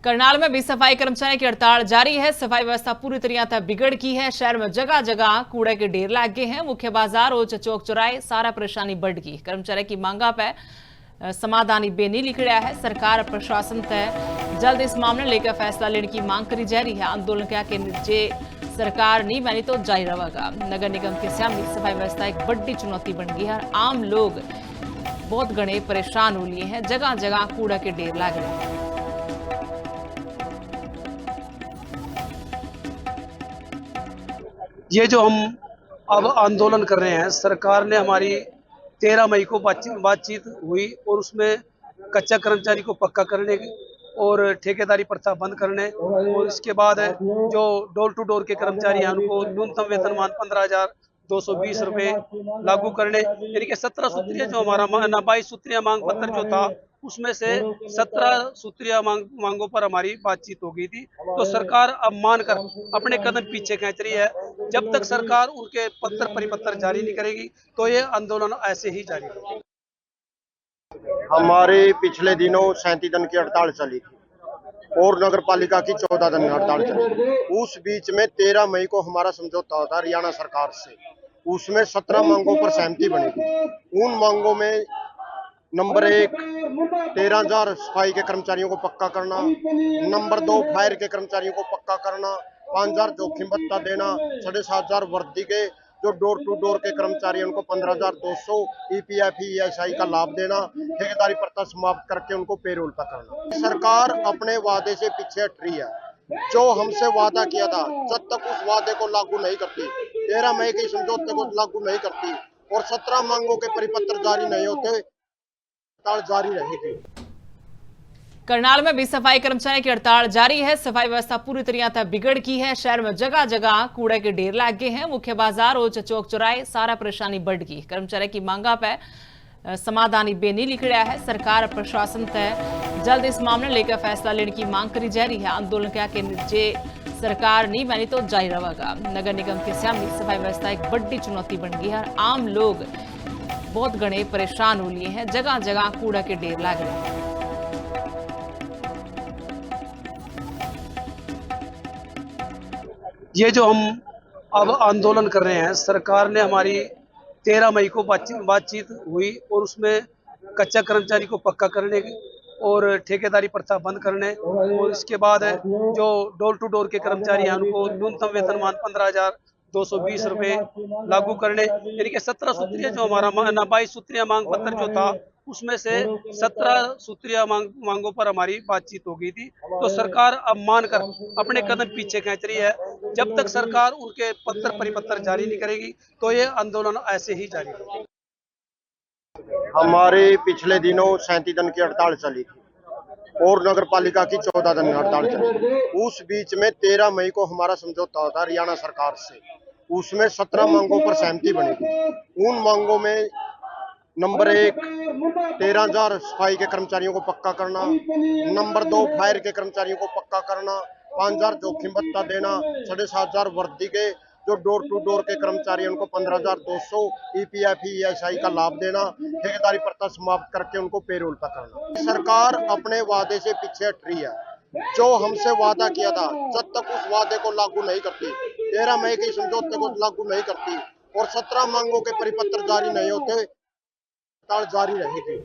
करनाल में भी सफाई कर्मचारियों की हड़ताल जारी है। सफाई व्यवस्था पूरी तरह बिगड़ की है। शहर में जगह जगह कूड़े के ढेर लग गए हैं। मुख्य बाजार और चौक चौराहे सारा परेशानी बढ़ गई। कर्मचारी की मांगा पे समाधानी बेनी लिखड़ा है। सरकार प्रशासन तय जल्द इस मामले लेकर फैसला लेने की मांग करी जा रही है। आंदोलन के नीचे सरकार नहीं मानी तो जारी रहेगा। नगर निगम के सामने सफाई व्यवस्था एक बड़ी चुनौती बन गई है। आम लोग बहुत घने परेशान हो लिए हैं। जगह जगह कूड़ा के ढेर लग रहे हैं। ये जो हम अब आंदोलन कर रहे हैं, सरकार ने हमारी 13 मई को बातचीत हुई और उसमें कच्चा कर्मचारी को पक्का करने और ठेकेदारी प्रथा बंद करने और इसके बाद जो डोर टू डोर के कर्मचारी हैं उनको न्यूनतम वेतनमान 15,220 रुपये लागू करने, यानी कि 17 सूत्रीय जो हमारा 22 सूत्रीय मांग पत्र जो था उसमें से 17 सूत्रीय मांगों पर हमारी बातचीत हो गई थी। तो सरकार अब मानकर अपने कदम पीछे खींच रही है। जब तक सरकार उनके पत्र परिपत्र जारी नहीं करेगी तो ये आंदोलन ऐसे ही जारी रहेगा। हमारे पिछले दिनों 37 दिन की हड़ताल चली थी और नगर पालिका की 14 दिन हड़ताल चली। उस बीच में 13 मई को हमारा समझौता होता हरियाणा सरकार से, उसमें 17 मांगों पर सहमति बनी थी। उन मांगों में नंबर 1 13,000 सफाई के कर्मचारियों को पक्का करना, नंबर 2 फायर के कर्मचारियों को पक्का करना, 5,000 जोखिम भत्ता देना, 7,500 वर्दी के जो डोर टू डोर के कर्मचारी उनको 15,200 EPF ESI का लाभ देना, ठेकेदारी प्रथा समाप्त करके उनको पेरोल पर करना। सरकार अपने वादे से पीछे हट रही है। जो हमसे वादा किया था, जब तक उस वादे को लागू नहीं करती, 13 मई के समझौते को लागू नहीं करती और 17 मांगों के परिपत्र जारी नहीं होते, हड़ताल जारी रहेगी। करनाल में भी सफाई कर्मचारियों की हड़ताल जारी है। सफाई व्यवस्था पूरी तरह बिगड़ की है। शहर में जगह जगह कूड़े के ढेर लग गए हैं। मुख्य बाजार और चौक चौराहे सारा परेशानी बढ़ गई। कर्मचारी की मांगा पे समाधानी बेनी लिखड़ा है। सरकार प्रशासन तय जल्द इस मामले लेकर फैसला लेने की मांग करी जा रही है। आंदोलन के नीचे सरकार नहीं मानी तो जारी रहेगा। नगर निगम के सामने सफाई व्यवस्था एक बड़ी चुनौती बन गई है। आम लोग बहुत घने परेशान हो लिए हैं। जगह जगह कूड़ा के ढेर लग रहे हैं। ये जो हम अब आंदोलन कर रहे हैं, सरकार ने हमारी 13 मई को बातचीत हुई और उसमें कच्चा कर्मचारी को पक्का करने और ठेकेदारी प्रथा बंद करने और इसके बाद जो डोर टू डोर के कर्मचारी हैं उनको न्यूनतम वेतनमान 15,220 रुपये लागू करने, यानी कि 17 सूत्रीय जो हमारा 22 सूत्रीय मांग पत्र जो था उसमें से 17 सूत्रीय मांगों पर हमारी बातचीत हो गई थी। तो सरकार अब मानकर अपने कदम पीछे खींच रही है। जब तक सरकार उनके पत्र परिपत्र जारी नहीं करेगी तो ये आंदोलन ऐसे ही जारी रहेगा। हमारे पिछले दिनों 37 दिन की हड़ताल चली थी और नगर पालिका की 14 दिन हड़ताल चली। उस बीच में 13 मई को हमारा समझौता होता हरियाणा सरकार से, उसमें 17 मांगों पर सहमति बनी थी। उन मांगों में नंबर 1 13,000 सफाई के कर्मचारियों को पक्का करना, नंबर 2 फायर के कर्मचारियों को पक्का करना, 5,000 जोखिम भत्ता देना, 7,500 वर्दी के जो डोर टू डोर के कर्मचारी उनको 15,200 EPF ESI का लाभ देना, ठेकेदारी प्रथा समाप्त करके उनको पेरोल पर करना। सरकार अपने वादे से पीछे हट रही है। जो हमसे वादा किया था, जब तक उस वादे को लागू नहीं करती, 13 मई के समझौते को लागू नहीं करती और 17 मांगों के परिपत्र जारी नहीं होते, हड़ताल जारी रहेगी।